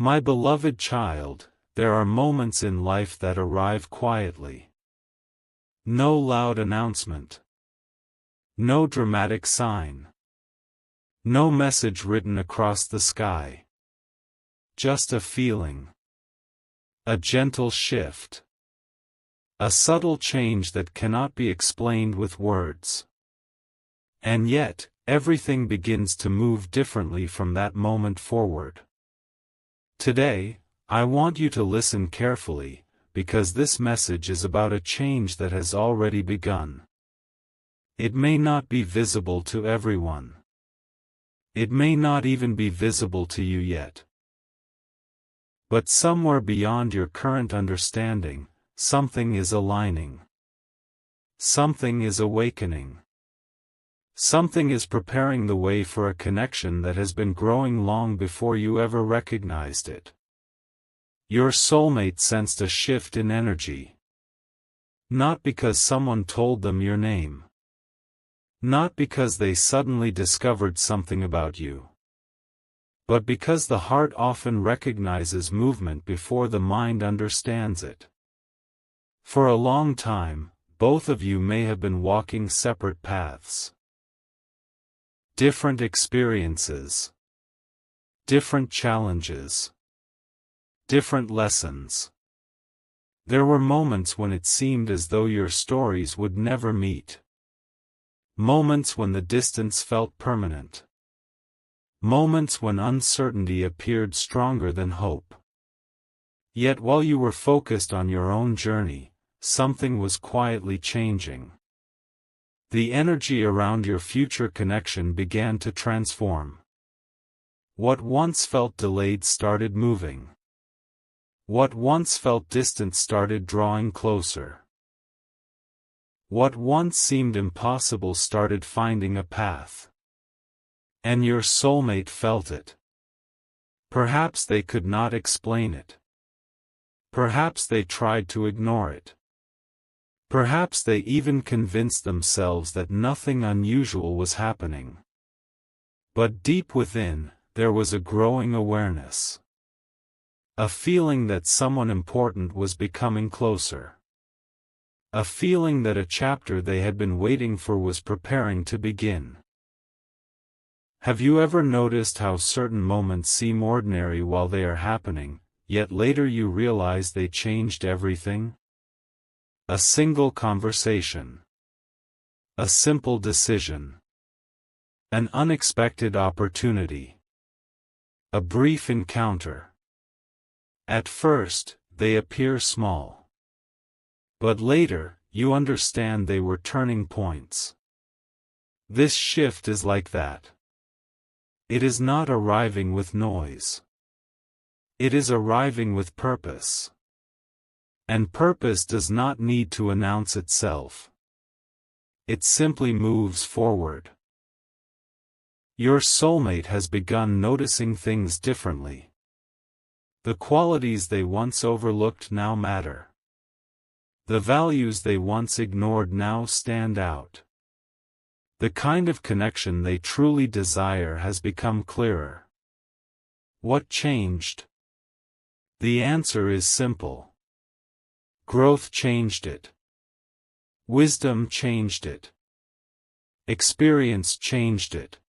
My beloved child, there are moments in life that arrive quietly. No loud announcement. No dramatic sign. No message written across the sky. Just a feeling. A gentle shift. A subtle change that cannot be explained with words. And yet, everything begins to move differently from that moment forward. Today, I want you to listen carefully, because this message is about a change that has already begun. It may not be visible to everyone. It may not even be visible to you yet. But somewhere beyond your current understanding, something is aligning. Something is awakening. Something is preparing the way for a connection that has been growing long before you ever recognized it. Your soulmate sensed a shift in energy. Not because someone told them your name. Not because they suddenly discovered something about you. But because the heart often recognizes movement before the mind understands it. For a long time, both of you may have been walking separate paths. Different experiences. Different challenges. Different lessons. There were moments when it seemed as though your stories would never meet. Moments when the distance felt permanent. Moments when uncertainty appeared stronger than hope. Yet while you were focused on your own journey, something was quietly changing. The energy around your future connection began to transform. What once felt delayed started moving. What once felt distant started drawing closer. What once seemed impossible started finding a path. And your soulmate felt it. Perhaps they could not explain it. Perhaps they tried to ignore it. Perhaps they even convinced themselves that nothing unusual was happening. But deep within, there was a growing awareness. A feeling that someone important was becoming closer. A feeling that a chapter they had been waiting for was preparing to begin. Have you ever noticed how certain moments seem ordinary while they are happening, yet later you realize they changed everything? A single conversation. A simple decision. An unexpected opportunity. A brief encounter. At first, they appear small. But later, you understand they were turning points. This shift is like that. It is not arriving with noise. It is arriving with purpose. And purpose does not need to announce itself. It simply moves forward. Your soulmate has begun noticing things differently. The qualities they once overlooked now matter. The values they once ignored now stand out. The kind of connection they truly desire has become clearer. What changed? The answer is simple. Growth changed it. Wisdom changed it. Experience changed it.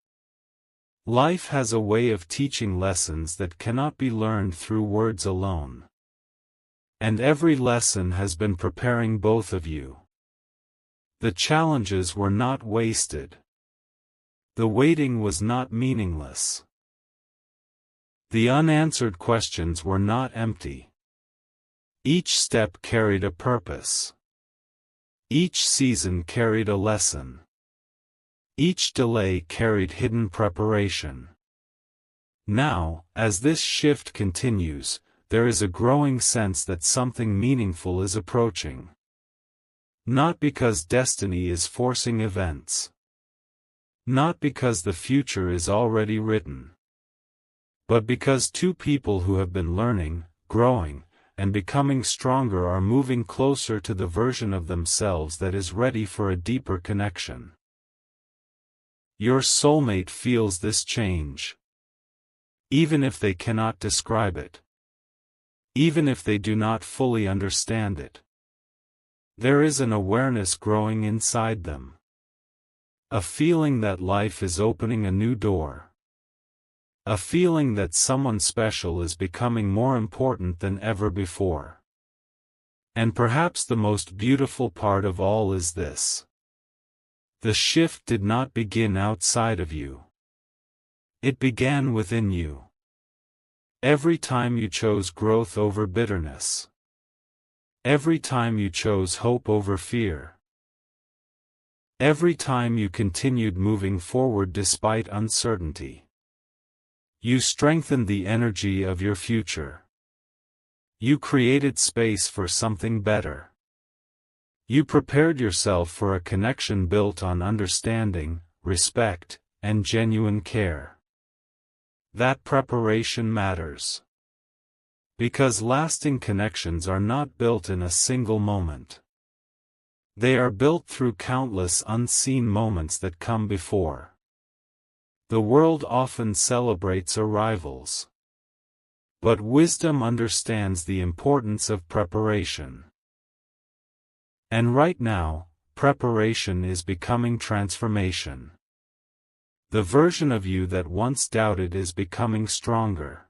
Life has a way of teaching lessons that cannot be learned through words alone. And every lesson has been preparing both of you. The challenges were not wasted. The waiting was not meaningless. The unanswered questions were not empty. Each step carried a purpose. Each season carried a lesson. Each delay carried hidden preparation. Now, as this shift continues, there is a growing sense that something meaningful is approaching. Not because destiny is forcing events. Not because the future is already written. But because two people who have been learning, growing, and becoming stronger are moving closer to the version of themselves that is ready for a deeper connection. Your soulmate feels this change. even if they cannot describe it, even if they do not fully understand it. There is an awareness growing inside them. A feeling that life is opening a new door. A feeling that someone special is becoming more important than ever before. And perhaps the most beautiful part of all is this. The shift did not begin outside of you. It began within you. Every time you chose growth over bitterness. Every time you chose hope over fear. Every time you continued moving forward despite uncertainty. You strengthened the energy of your future. You created space for something better. You prepared yourself for a connection built on understanding, respect, and genuine care. That preparation matters. Because lasting connections are not built in a single moment. They are built through countless unseen moments that come before. The world often celebrates arrivals. But wisdom understands the importance of preparation. And right now, preparation is becoming transformation. The version of you that once doubted is becoming stronger.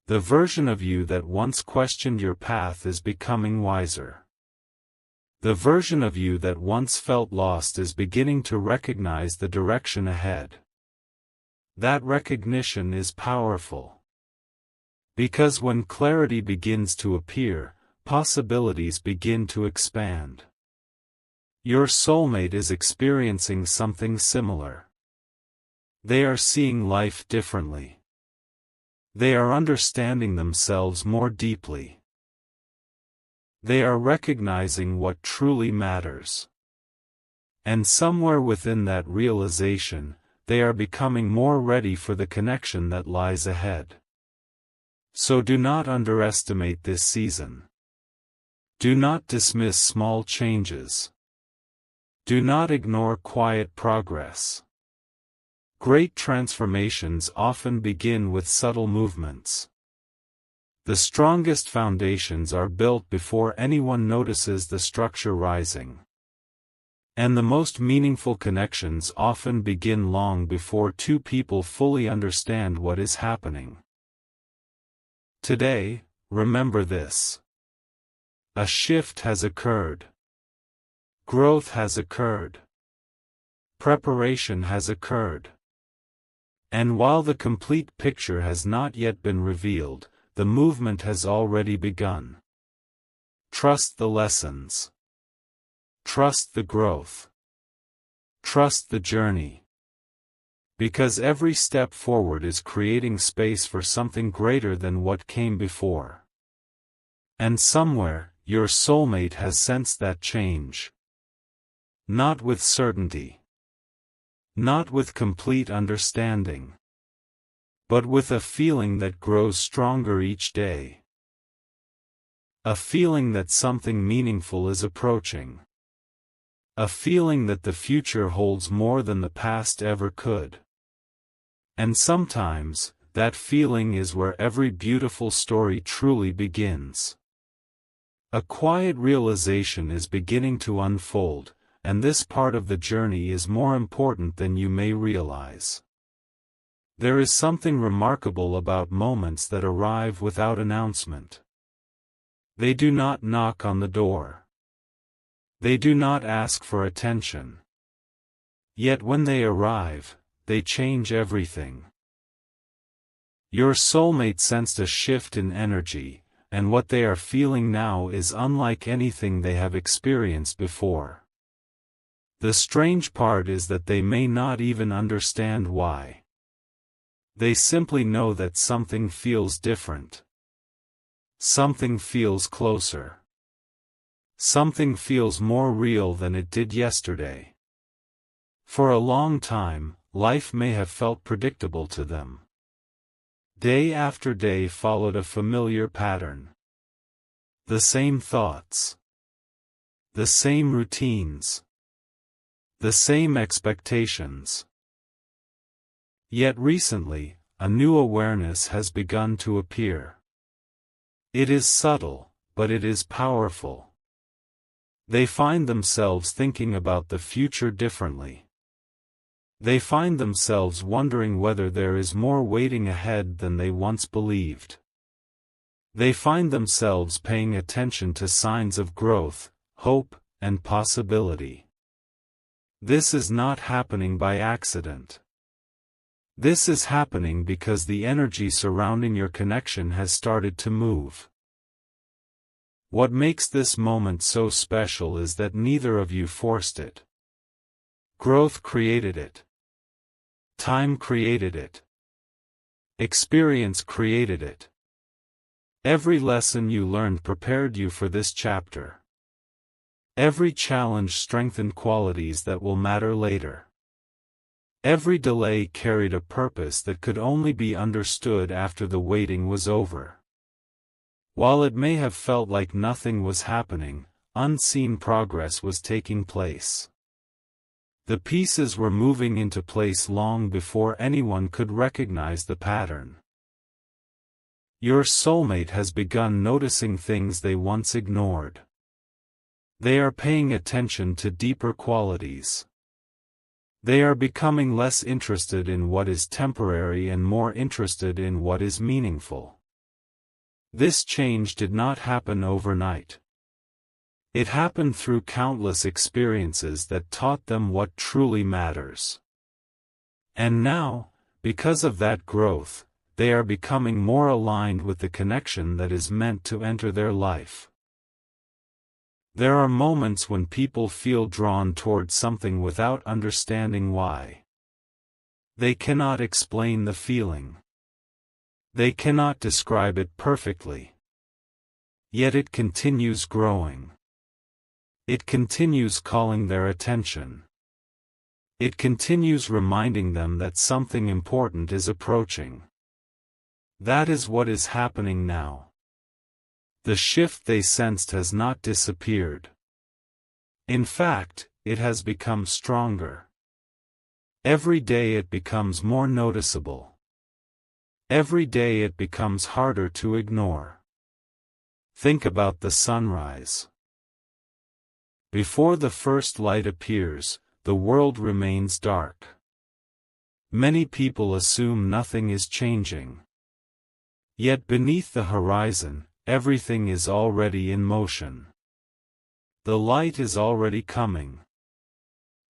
The version of you that once questioned your path is becoming wiser. The version of you that once felt lost is beginning to recognize the direction ahead. That recognition is powerful. Because when clarity begins to appear, possibilities begin to expand. Your soulmate is experiencing something similar. They are seeing life differently. They are understanding themselves more deeply. They are recognizing what truly matters. And somewhere within that realization, they are becoming more ready for the connection that lies ahead. So do not underestimate this season. Do not dismiss small changes. Do not ignore quiet progress. Great transformations often begin with subtle movements. The strongest foundations are built before anyone notices the structure rising. And the most meaningful connections often begin long before two people fully understand what is happening. Today, remember this. A shift has occurred. Growth has occurred. Preparation has occurred. And while the complete picture has not yet been revealed, the movement has already begun. Trust the lessons. Trust the growth. Trust the journey. Because every step forward is creating space for something greater than what came before. And somewhere, your soulmate has sensed that change. Not with certainty. Not with complete understanding. But with a feeling that grows stronger each day. A feeling that something meaningful is approaching. A feeling that the future holds more than the past ever could. And sometimes, that feeling is where every beautiful story truly begins. A quiet realization is beginning to unfold, and this part of the journey is more important than you may realize. There is something remarkable about moments that arrive without announcement. They do not knock on the door. They do not ask for attention. Yet when they arrive, they change everything. Your soulmate sensed a shift in energy, and what they are feeling now is unlike anything they have experienced before. The strange part is that they may not even understand why. They simply know that something feels different. Something feels closer. Something feels more real than it did yesterday. For a long time, life may have felt predictable to them. Day after day followed a familiar pattern. The same thoughts. The same routines. The same expectations. Yet recently, a new awareness has begun to appear. It is subtle, but it is powerful. They find themselves thinking about the future differently. They find themselves wondering whether there is more waiting ahead than they once believed. They find themselves paying attention to signs of growth, hope, and possibility. This is not happening by accident. This is happening because the energy surrounding your connection has started to move. What makes this moment so special is that neither of you forced it. Growth created it. Time created it. Experience created it. Every lesson you learned prepared you for this chapter. Every challenge strengthened qualities that will matter later. Every delay carried a purpose that could only be understood after the waiting was over. While it may have felt like nothing was happening, unseen progress was taking place. The pieces were moving into place long before anyone could recognize the pattern. Your soulmate has begun noticing things they once ignored. They are paying attention to deeper qualities. They are becoming less interested in what is temporary and more interested in what is meaningful. This change did not happen overnight. It happened through countless experiences that taught them what truly matters. And now, because of that growth, they are becoming more aligned with the connection that is meant to enter their life. There are moments when people feel drawn towards something without understanding why. They cannot explain the feeling. They cannot describe it perfectly. Yet it continues growing. It continues calling their attention. It continues reminding them that something important is approaching. That is what is happening now. The shift they sensed has not disappeared. In fact, it has become stronger. Every day it becomes more noticeable. Every day it becomes harder to ignore. Think about the sunrise. Before the first light appears, the world remains dark. Many people assume nothing is changing. Yet beneath the horizon, everything is already in motion. The light is already coming.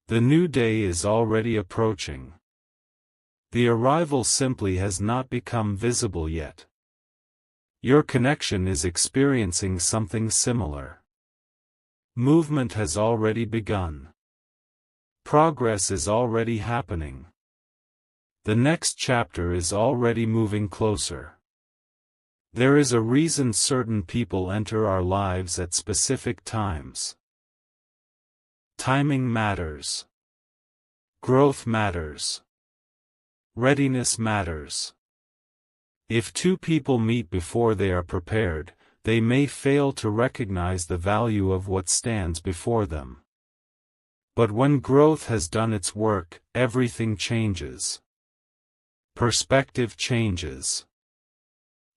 The new day is already approaching. The arrival simply has not become visible yet. Your connection is experiencing something similar. Movement has already begun. Progress is already happening. The next chapter is already moving closer. There is a reason certain people enter our lives at specific times. Timing matters. Growth matters. Readiness matters. If two people meet before they are prepared, they may fail to recognize the value of what stands before them. But when growth has done its work, everything changes. Perspective changes.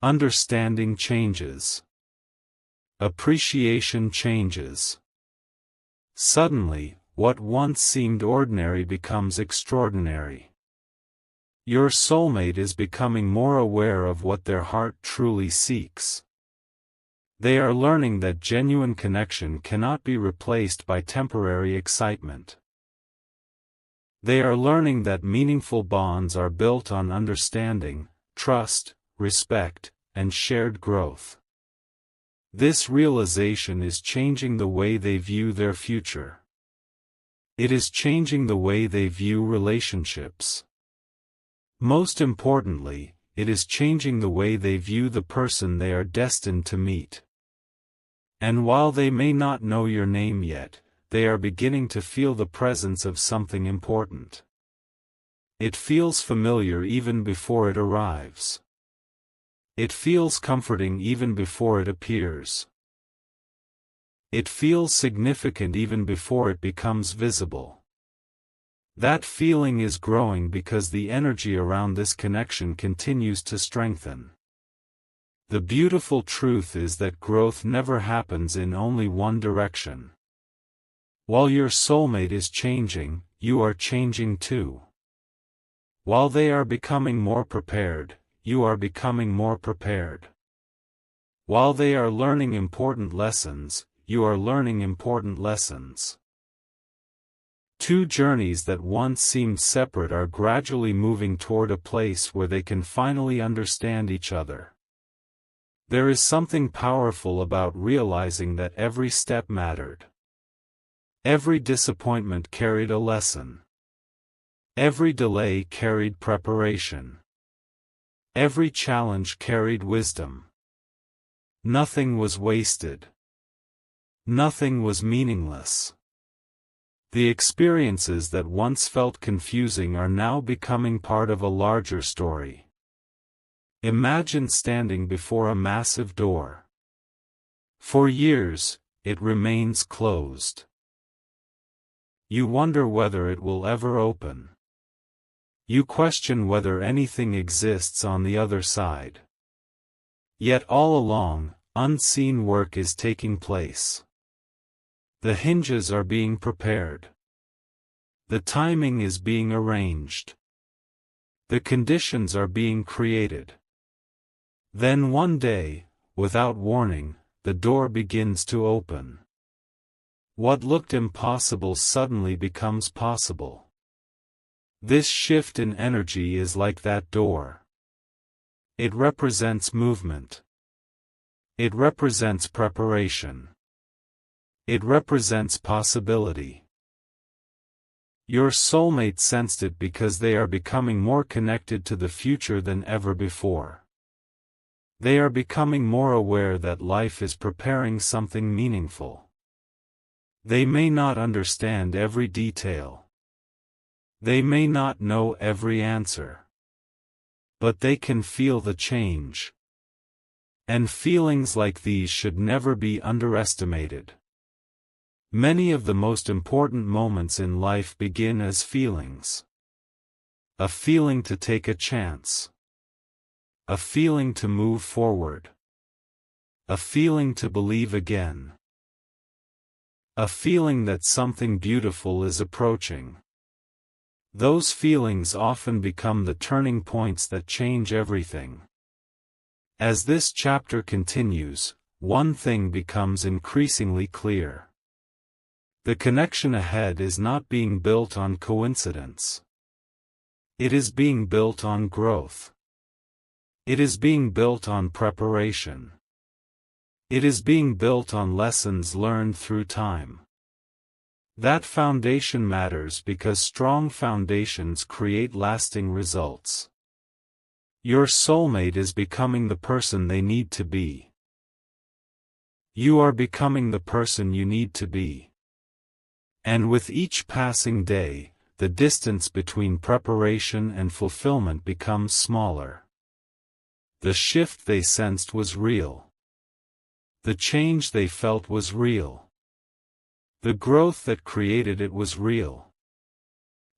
Understanding changes. Appreciation changes. Suddenly, what once seemed ordinary becomes extraordinary. Your soulmate is becoming more aware of what their heart truly seeks. They are learning that genuine connection cannot be replaced by temporary excitement. They are learning that meaningful bonds are built on understanding, trust, respect, and shared growth. This realization is changing the way they view their future. It is changing the way they view relationships. Most importantly, it is changing the way they view the person they are destined to meet. And while they may not know your name yet, they are beginning to feel the presence of something important. It feels familiar even before it arrives. It feels comforting even before it appears. It feels significant even before it becomes visible. That feeling is growing because the energy around this connection continues to strengthen. The beautiful truth is that growth never happens in only one direction. While your soulmate is changing, you are changing too. While they are becoming more prepared, you are becoming more prepared. While they are learning important lessons, you are learning important lessons. Two journeys that once seemed separate are gradually moving toward a place where they can finally understand each other. There is something powerful about realizing that every step mattered. Every disappointment carried a lesson. Every delay carried preparation. Every challenge carried wisdom. Nothing was wasted. Nothing was meaningless. The experiences that once felt confusing are now becoming part of a larger story. Imagine standing before a massive door. For years, it remains closed. You wonder whether it will ever open. You question whether anything exists on the other side. Yet all along, unseen work is taking place. The hinges are being prepared. The timing is being arranged. The conditions are being created. Then one day, without warning, the door begins to open. What looked impossible suddenly becomes possible. This shift in energy is like that door. It represents movement. It represents preparation. It represents possibility. Your soulmate sensed it because they are becoming more connected to the future than ever before. They are becoming more aware that life is preparing something meaningful. They may not understand every detail. They may not know every answer. But they can feel the change. And feelings like these should never be underestimated. Many of the most important moments in life begin as feelings. A feeling to take a chance. A feeling to move forward. A feeling to believe again. A feeling that something beautiful is approaching. Those feelings often become the turning points that change everything. As this chapter continues, one thing becomes increasingly clear. The connection ahead is not being built on coincidence. It is being built on growth. It is being built on preparation. It is being built on lessons learned through time. That foundation matters because strong foundations create lasting results. Your soulmate is becoming the person they need to be. You are becoming the person you need to be. And with each passing day, the distance between preparation and fulfillment becomes smaller. The shift they sensed was real. The change they felt was real. The growth that created it was real.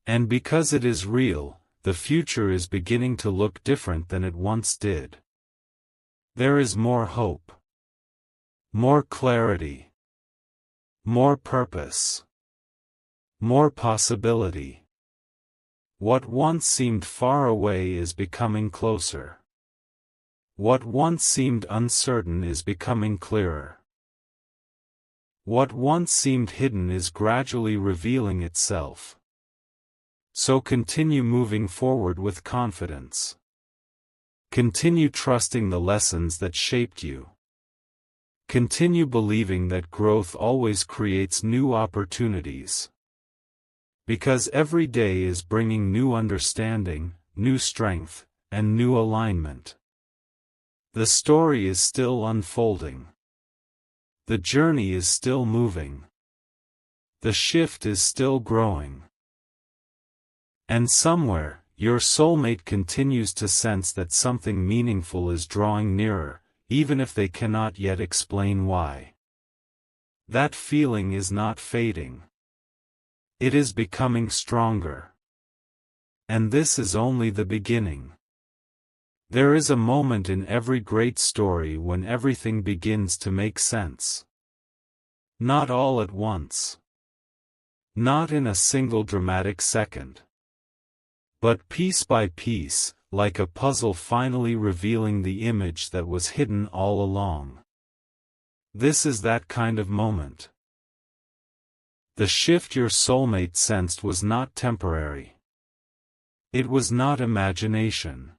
And because it is real, the future is beginning to look different than it once did. There is more hope. More clarity. More purpose. More possibility. What once seemed far away is becoming closer. What once seemed uncertain is becoming clearer. What once seemed hidden is gradually revealing itself. So continue moving forward with confidence. Continue trusting the lessons that shaped you. Continue believing that growth always creates new opportunities. Because every day is bringing new understanding, new strength, and new alignment. The story is still unfolding. The journey is still moving. The shift is still growing. And somewhere, your soulmate continues to sense that something meaningful is drawing nearer, even if they cannot yet explain why. That feeling is not fading. It is becoming stronger. And this is only the beginning. There is a moment in every great story when everything begins to make sense. Not all at once. Not in a single dramatic second. But piece by piece, like a puzzle finally revealing the image that was hidden all along. This is that kind of moment. The shift your soulmate sensed was not temporary. It was not imagination.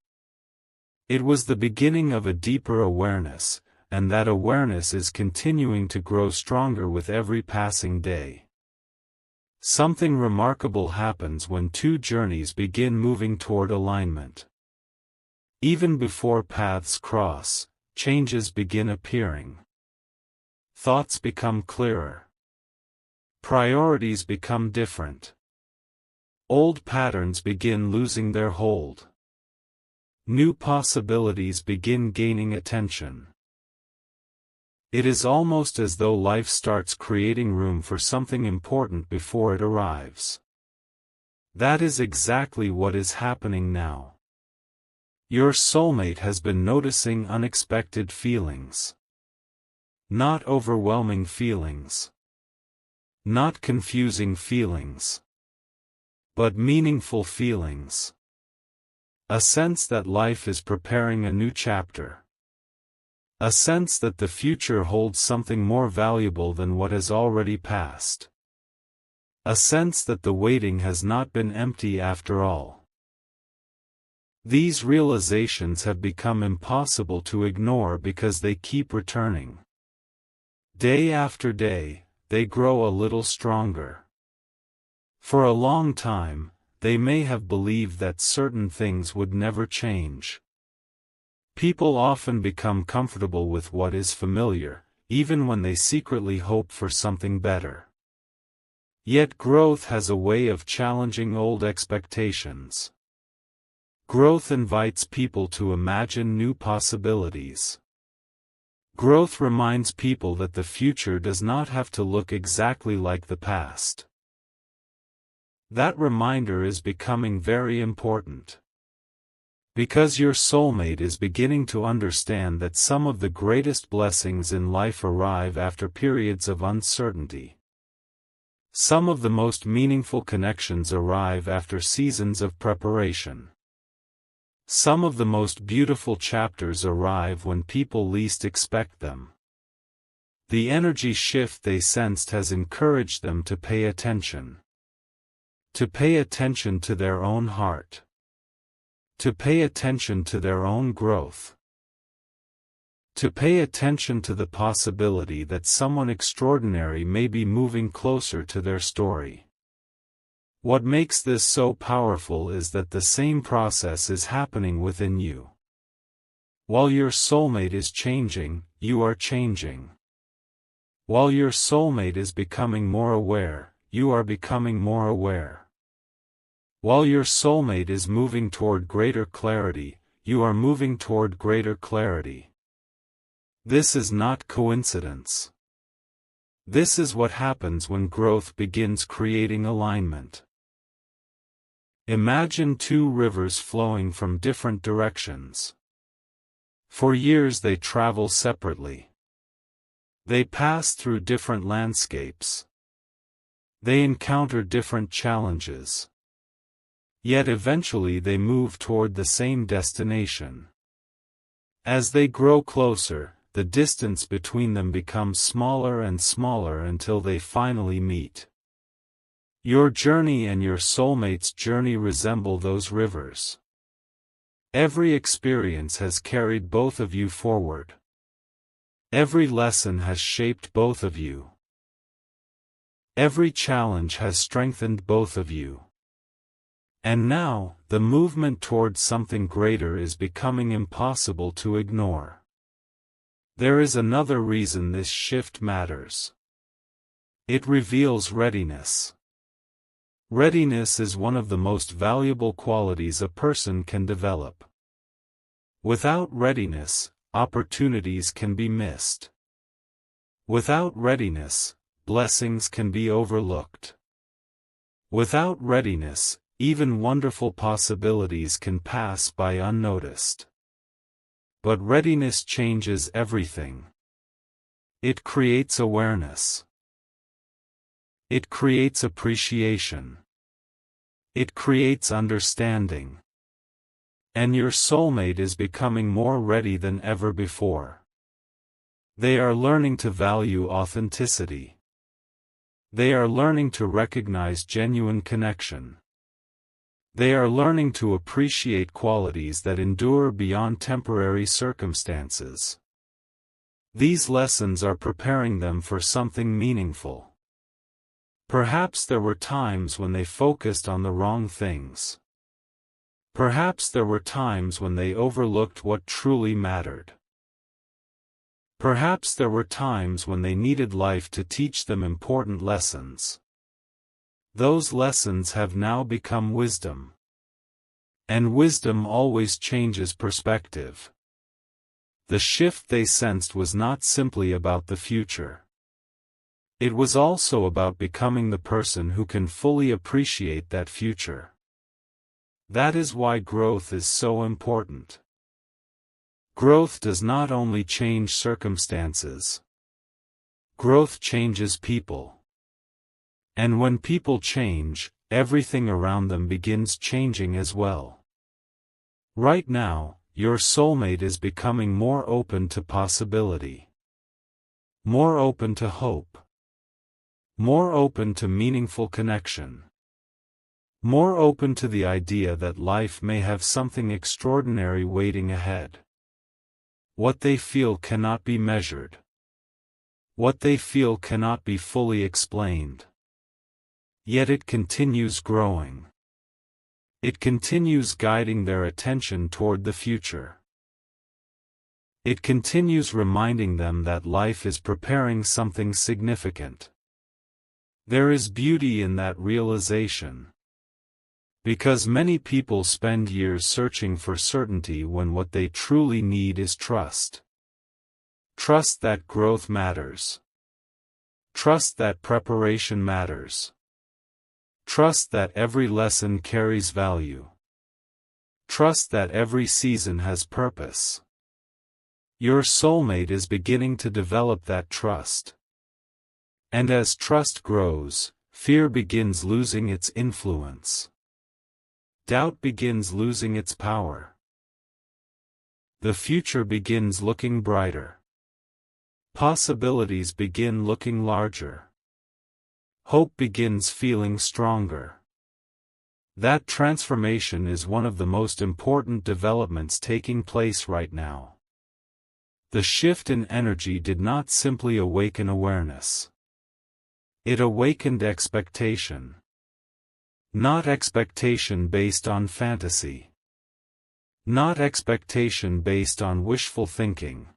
It was the beginning of a deeper awareness, and that awareness is continuing to grow stronger with every passing day. Something remarkable happens when two journeys begin moving toward alignment. Even before paths cross, changes begin appearing. Thoughts become clearer. Priorities become different. Old patterns begin losing their hold. New possibilities begin gaining attention. It is almost as though life starts creating room for something important before it arrives. That is exactly what is happening now. Your soulmate has been noticing unexpected feelings. Not overwhelming feelings. Not confusing feelings. But meaningful feelings. A sense that life is preparing a new chapter. A sense that the future holds something more valuable than what has already passed. A sense that the waiting has not been empty after all. These realizations have become impossible to ignore because they keep returning. Day after day, they grow a little stronger. For a long time, they may have believed that certain things would never change. People often become comfortable with what is familiar, even when they secretly hope for something better. Yet growth has a way of challenging old expectations. Growth invites people to imagine new possibilities. Growth reminds people that the future does not have to look exactly like the past. That reminder is becoming very important. Because your soulmate is beginning to understand that some of the greatest blessings in life arrive after periods of uncertainty. Some of the most meaningful connections arrive after seasons of preparation. Some of the most beautiful chapters arrive when people least expect them. The energy shift they sensed has encouraged them to pay attention. To pay attention to their own heart. To pay attention to their own growth. To pay attention to the possibility that someone extraordinary may be moving closer to their story. What makes this so powerful is that the same process is happening within you. While your soulmate is changing, you are changing. While your soulmate is becoming more aware, you are becoming more aware. While your soulmate is moving toward greater clarity, you are moving toward greater clarity. This is not coincidence. This is what happens when growth begins creating alignment. Imagine two rivers flowing from different directions. For years they travel separately. They pass through different landscapes. They encounter different challenges. Yet eventually they move toward the same destination. As they grow closer, the distance between them becomes smaller and smaller until they finally meet. Your journey and your soulmate's journey resemble those rivers. Every experience has carried both of you forward. Every lesson has shaped both of you. Every challenge has strengthened both of you. And now, the movement towards something greater is becoming impossible to ignore. There is another reason this shift matters. It reveals readiness. Readiness is one of the most valuable qualities a person can develop. Without readiness, opportunities can be missed. Without readiness, blessings can be overlooked. Without readiness, even wonderful possibilities can pass by unnoticed. But readiness changes everything. It creates awareness. It creates appreciation. It creates understanding. And your soulmate is becoming more ready than ever before. They are learning to value authenticity. They are learning to recognize genuine connection. They are learning to appreciate qualities that endure beyond temporary circumstances. These lessons are preparing them for something meaningful. Perhaps there were times when they focused on the wrong things. Perhaps there were times when they overlooked what truly mattered. Perhaps there were times when they needed life to teach them important lessons. Those lessons have now become wisdom. And wisdom always changes perspective. The shift they sensed was not simply about the future. It was also about becoming the person who can fully appreciate that future. That is why growth is so important. Growth does not only change circumstances. Growth changes people. And when people change, everything around them begins changing as well. Right now, your soulmate is becoming more open to possibility. More open to hope. More open to meaningful connection. More open to the idea that life may have something extraordinary waiting ahead. What they feel cannot be measured. What they feel cannot be fully explained. Yet it continues growing. It continues guiding their attention toward the future. It continues reminding them that life is preparing something significant. There is beauty in that realization. Because many people spend years searching for certainty when what they truly need is trust. Trust that growth matters. Trust that preparation matters. Trust that every lesson carries value. Trust that every season has purpose. Your soulmate is beginning to develop that trust. And as trust grows, fear begins losing its influence. Doubt begins losing its power. The future begins looking brighter. Possibilities begin looking larger. Hope begins feeling stronger. That transformation is one of the most important developments taking place right now. The shift in energy did not simply awaken awareness. It awakened expectation. Not expectation based on fantasy. Not expectation based on wishful thinking.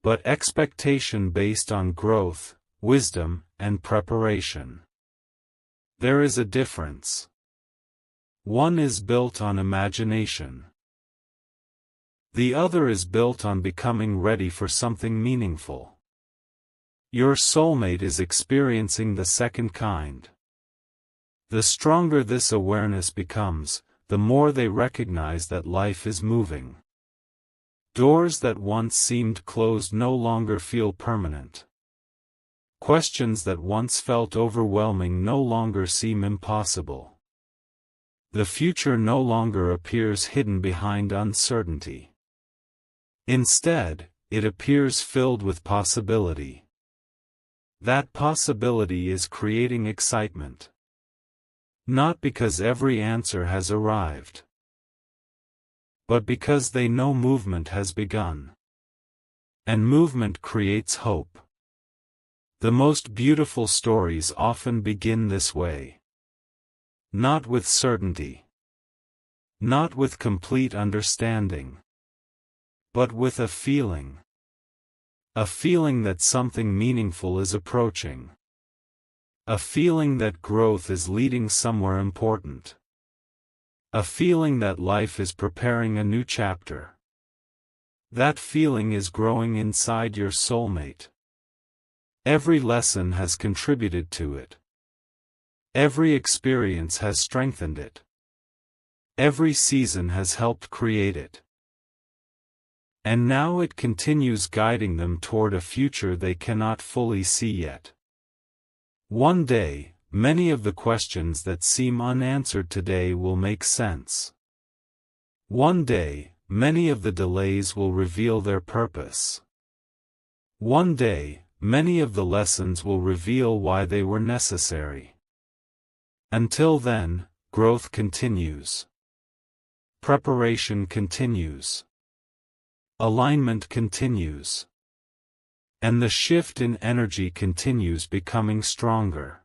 But expectation based on growth, wisdom, and preparation. There is a difference. One is built on imagination. The other is built on becoming ready for something meaningful. Your soulmate is experiencing the second kind. The stronger this awareness becomes, the more they recognize that life is moving. Doors that once seemed closed no longer feel permanent. Questions that once felt overwhelming no longer seem impossible. The future no longer appears hidden behind uncertainty. Instead, it appears filled with possibility. That possibility is creating excitement. Not because every answer has arrived, but because they know movement has begun. And movement creates hope. The most beautiful stories often begin this way. Not with certainty. Not with complete understanding. But with a feeling. A feeling that something meaningful is approaching. A feeling that growth is leading somewhere important. A feeling that life is preparing a new chapter. That feeling is growing inside your soulmate. Every lesson has contributed to it. Every experience has strengthened it. Every season has helped create it. And now it continues guiding them toward a future they cannot fully see yet. One day, many of the questions that seem unanswered today will make sense. One day, many of the delays will reveal their purpose. One day, many of the lessons will reveal why they were necessary. Until then, growth continues. Preparation continues. Alignment continues. And the shift in energy continues, becoming stronger.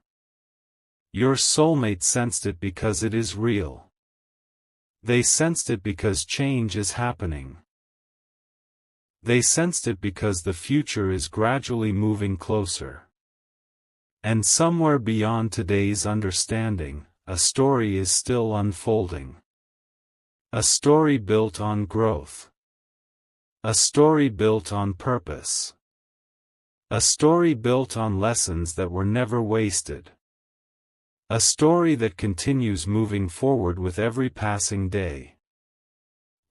Your soulmate sensed it because it is real. They sensed it because change is happening. They sensed it because the future is gradually moving closer. And somewhere beyond today's understanding, a story is still unfolding. A story built on growth. A story built on purpose. A story built on lessons that were never wasted. A story that continues moving forward with every passing day.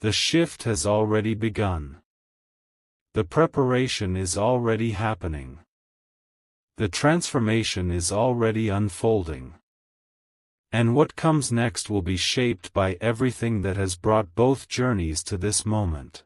The shift has already begun. The preparation is already happening. The transformation is already unfolding. And what comes next will be shaped by everything that has brought both journeys to this moment.